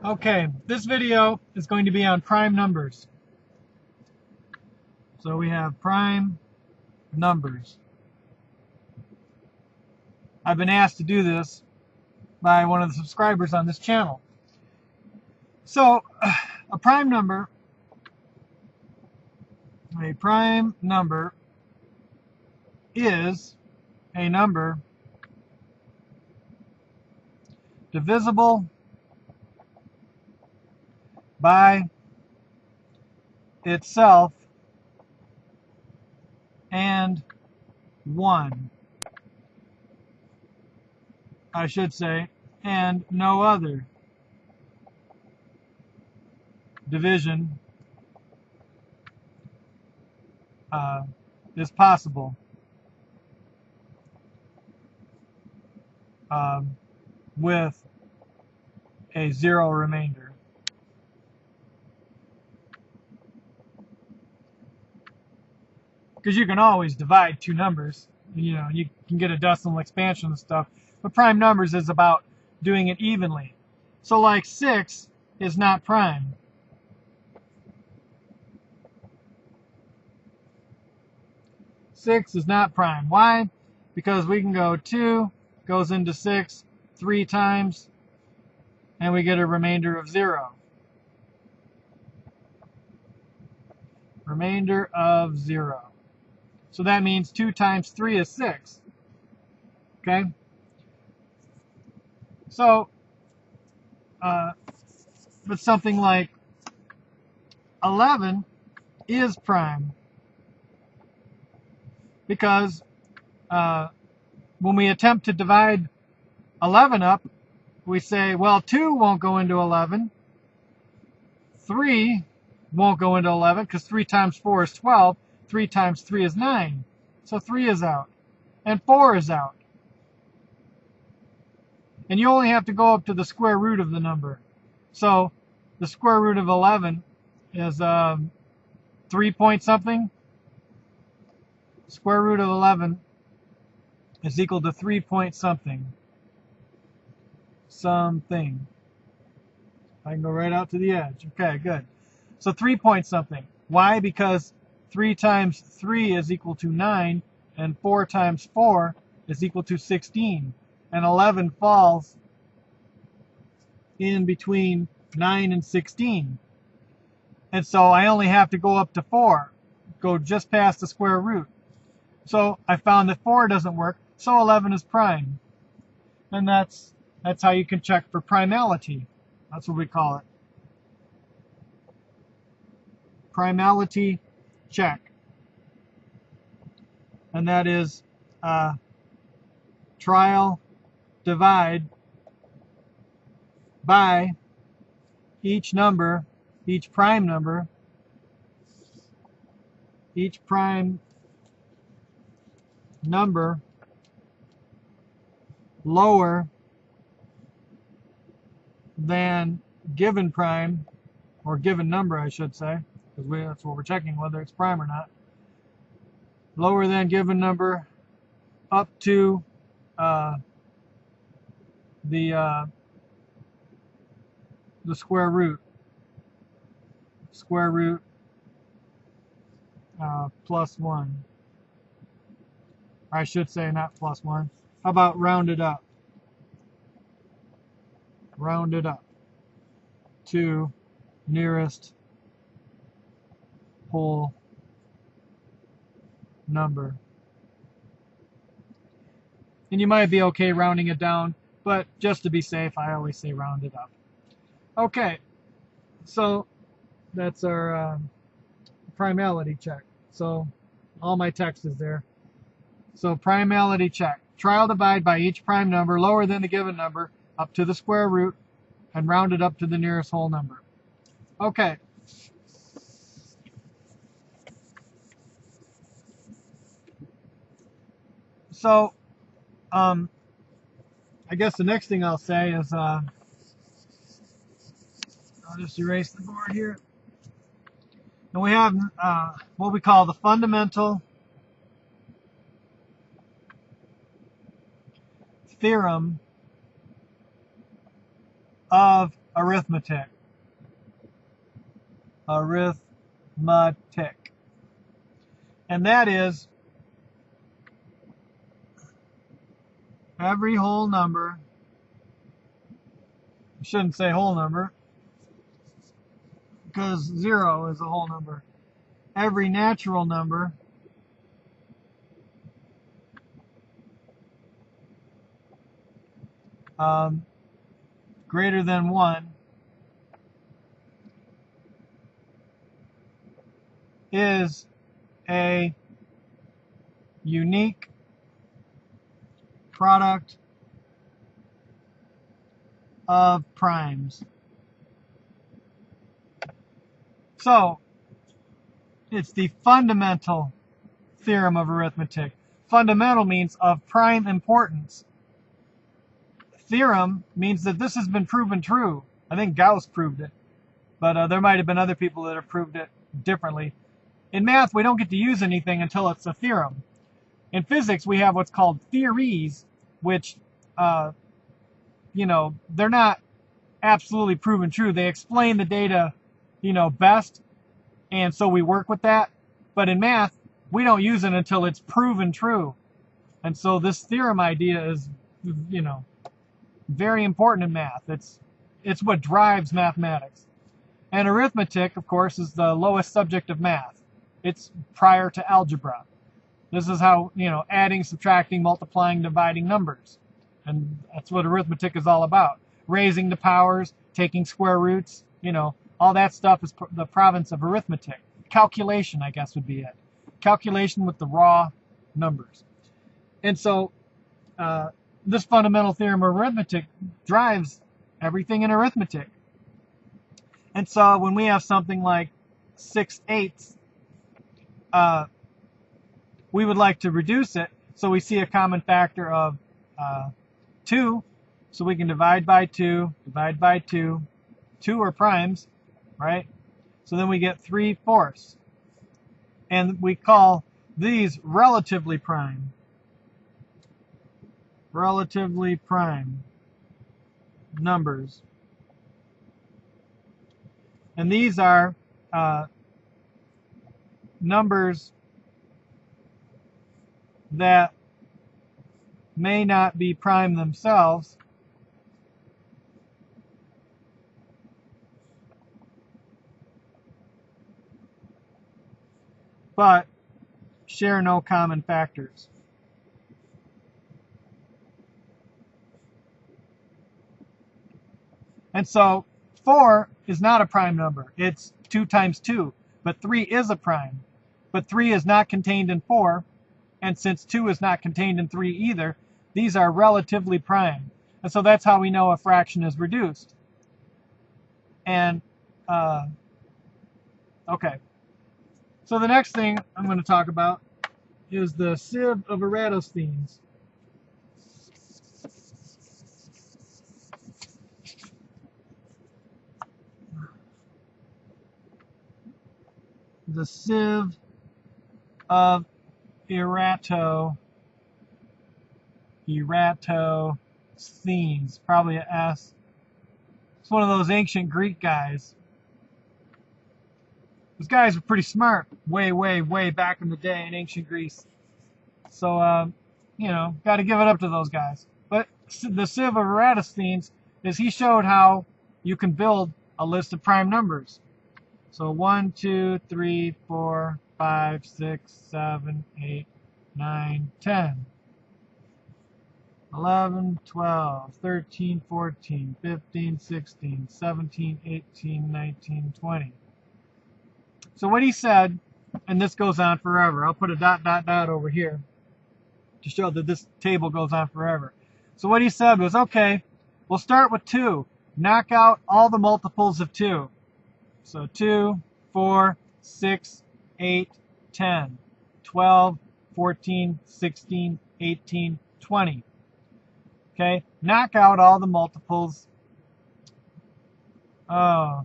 Okay, this video is going to be on prime numbers. So we have prime numbers. I've been asked to do this by one of the subscribers on this channel. So a prime number is a number divisible by itself and 1. I should say, and no other division is possible with a 0 remainder. Because you can always divide two numbers, you know, you can get a decimal expansion and stuff, but prime numbers is about doing it evenly. So like 6 is not prime. Six is not prime. Why? Because we can go 2 goes into 6 3 times, and we get a remainder of 0. Remainder of 0. So that means 2 times 3 is 6. Okay? So, but something like 11 is prime. Because when we attempt to divide 11 up, we say, well, 2 won't go into 11. 3 won't go into 11 because 3 times 4 is 12. 3 times 3 is 9. So 3 is out. And 4 is out. And you only have to go up to the square root of the number. So the square root of 11 is 3 point something. Square root of 11 is equal to 3 point something. Something. I can go right out to the edge. Okay, good. So 3 point something. Why? Because 3 times 3 is equal to 9, and 4 times 4 is equal to 16. And 11 falls in between 9 and 16. And so I only have to go up to 4. Go just past the square root. So I found that 4 doesn't work, so 11 is prime. And that's how you can check for primality. That's what we call it. Primality check. And that is trial divide by each number, each prime number, lower than given prime, or given number I should say, because that's what we're checking, whether it's prime or not. Lower than given number up to the square root. Square root plus 1. I should say not plus 1. How about round it up? Round it up to nearest whole number. And you might be okay rounding it down, but just to be safe, I always say round it up. Okay, so that's our primality check. So all my text is there. So primality check. Trial divide by each prime number lower than the given number up to the square root and round it up to the nearest whole number. Okay. So I guess the next thing I'll say is I'll just erase the board here. And we have what we call the fundamental theorem of arithmetic. Arithmetic. And that is every whole number. I shouldn't say whole number, because 0 is a whole number. Every natural number greater than 1 is a unique product of primes. So, it's the fundamental theorem of arithmetic. Fundamental means of prime importance. Theorem means that this has been proven true. I think Gauss proved it, but there might have been other people that have proved it differently. In math, we don't get to use anything until it's a theorem. In physics, we have what's called theories, which, you know, they're not absolutely proven true. They explain the data, you know, best, and so we work with that. But in math, we don't use it until it's proven true. And so this theorem idea is, you know, very important in math. It's what drives mathematics. And arithmetic, of course, is the lowest subject of math. It's prior to algebra. This is how, you know, adding, subtracting, multiplying, dividing numbers. And that's what arithmetic is all about. Raising the powers, taking square roots, you know, all that stuff is the province of arithmetic. Calculation, I guess, would be it. Calculation with the raw numbers. And so this fundamental theorem of arithmetic drives everything in arithmetic. And so when we have something like 6/8, we would like to reduce it, so we see a common factor of 2, so we can divide by 2, divide by 2. 2 are primes, right? So then we get 3/4. And we call these relatively prime. Relatively prime numbers. And these are numbers that may not be prime themselves, but share no common factors. And so 4 is not a prime number. It's 2 times 2. But 3 is a prime. But 3 is not contained in 4. And since 2 is not contained in 3 either, these are relatively prime. And so that's how we know a fraction is reduced. And, okay. So the next thing I'm going to talk about is the Sieve of Eratosthenes. The Sieve of Eratosthenes, probably an S. It's one of those ancient Greek guys. Those guys were pretty smart way, way, way back in the day in ancient Greece. So, you know, got to give it up to those guys. But the Sieve of Eratosthenes is he showed how you can build a list of prime numbers. So 1, 2, 3, 4, 5, 6, 7, 8, 9, 10, 11, 12, 13, 14, 15, 16, 17, 18, 19, 20. So what he said, and this goes on forever. I'll put a ... over here to show that this table goes on forever. So what he said was, okay, we'll start with 2. Knock out all the multiples of 2. So 2, 4, 6, 8, 10, 12, 14, 16, 18, 20. Okay, knock out all the multiples. Oh,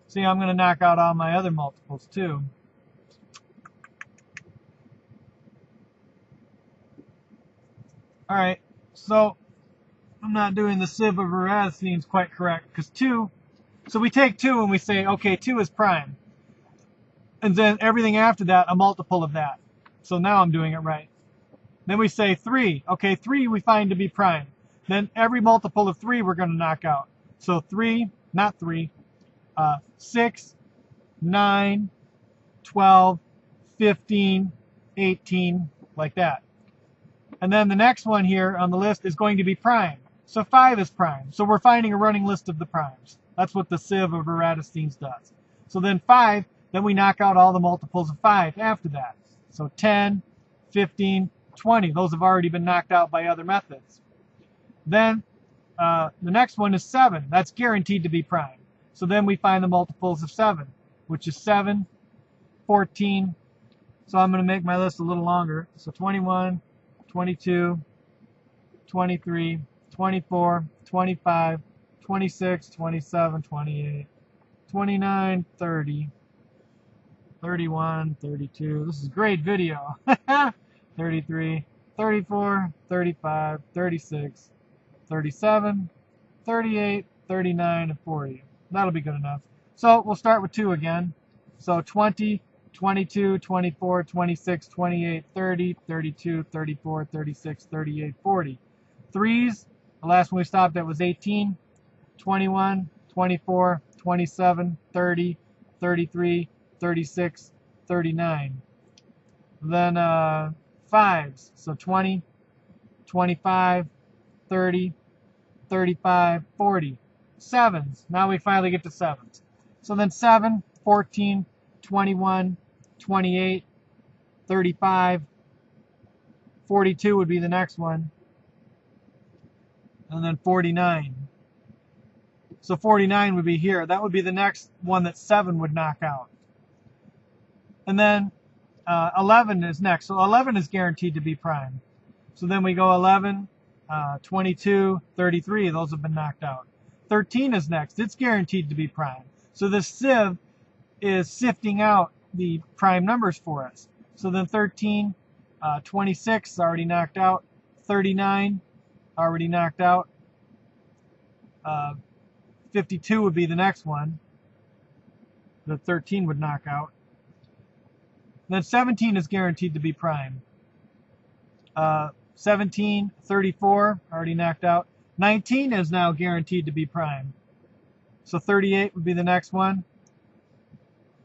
see, I'm going to knock out all my other multiples too. All right, so I'm not doing the Sieve of Eratosthenes quite correct, because 2, so we take 2 and we say, okay, 2 is prime. And then everything after that, a multiple of that. So now I'm doing it right. Then we say 3. Okay, 3 we find to be prime. Then every multiple of 3 we're going to knock out. So 3, not 3, 6, 9, 12, 15, 18, like that. And then the next one here on the list is going to be prime. So 5 is prime. So we're finding a running list of the primes. That's what the Sieve of Eratosthenes does. So then 5, then we knock out all the multiples of 5 after that. So 10, 15, 20. Those have already been knocked out by other methods. Then the next one is 7. That's guaranteed to be prime. So then we find the multiples of 7, which is 7, 14. So I'm going to make my list a little longer. So 21, 22, 23, 24, 25, 26, 27, 28, 29, 30, 31, 32. This is great video. 33, 34, 35, 36, 37, 38, 39, and 40. That'll be good enough. So we'll start with 2 again. So 20, 22, 24, 26, 28, 30, 32, 34, 36, 38, 40. 3s, the last one we stopped at was 18, 21, 24, 27, 30, 33, 36, 39. Then 5s, so 20, 25, 30, 35, 40. 7s, now we finally get to 7s. So then 7, 14, 21, 28, 35, 42 would be the next one. And then 49. So 49 would be here. That would be the next one that 7 would knock out. And then 11 is next. So 11 is guaranteed to be prime. So then we go 11, 22, 33. Those have been knocked out. 13 is next. It's guaranteed to be prime. So this sieve is sifting out the prime numbers for us. So then 13, 26 already knocked out. 39 already knocked out. 52 would be the next one. The 13 would knock out. Then 17 is guaranteed to be prime. 17, 34 already knocked out. 19 is now guaranteed to be prime. So 38 would be the next one.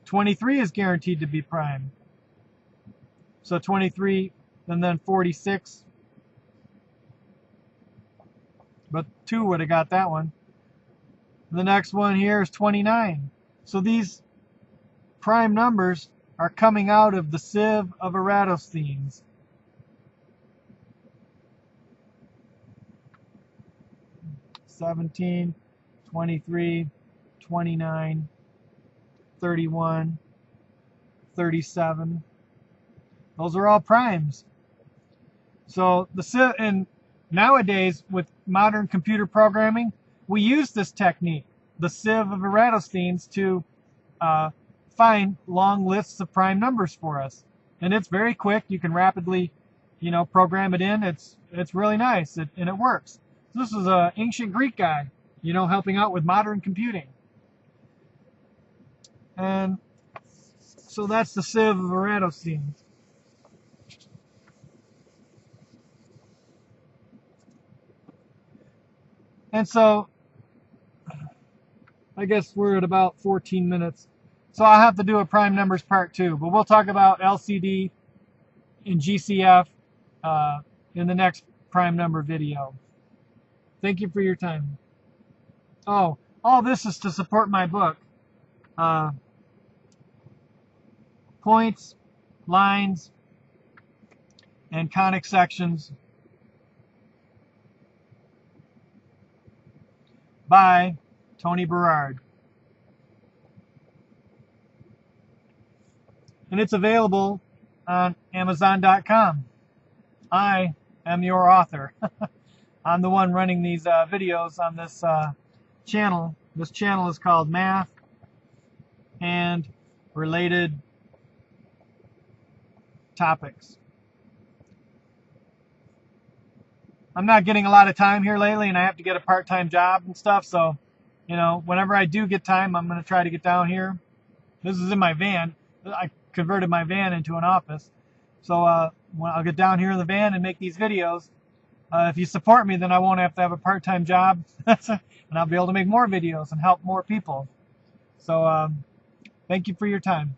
23 is guaranteed to be prime. So 23 and then 46. But 2 would have got that one. The next one here is 29. So these prime numbers are coming out of the Sieve of Eratosthenes. (17, 23, 29, 31, 37). Those are all primes. So the sieve, and nowadays with modern computer programming, we use this technique, the Sieve of Eratosthenes, to find long lists of prime numbers for us. And it's very quick. You can rapidly, program it in. It's really nice, and it works. So this is an ancient Greek guy, helping out with modern computing. And so that's the Sieve of Eratosthenes. And so I guess we're at about 14 minutes. So I'll have to do a prime numbers part 2, but we'll talk about LCD and GCF in the next prime number video. Thank you for your time. Oh, all this is to support my book. Points, lines, and conic sections by Tony Berard. And it's available on Amazon.com. I am your author. I'm the one running these videos on this channel. This channel is called Math and Related Topics. I'm not getting a lot of time here lately, and I have to get a part-time job and stuff. So, you know, whenever I do get time, I'm going to try to get down here. This is in my van. I converted my van into an office. So when I'll get down here in the van and make these videos. If you support me, then I won't have to have a part-time job, and I'll be able to make more videos and help more people. So thank you for your time.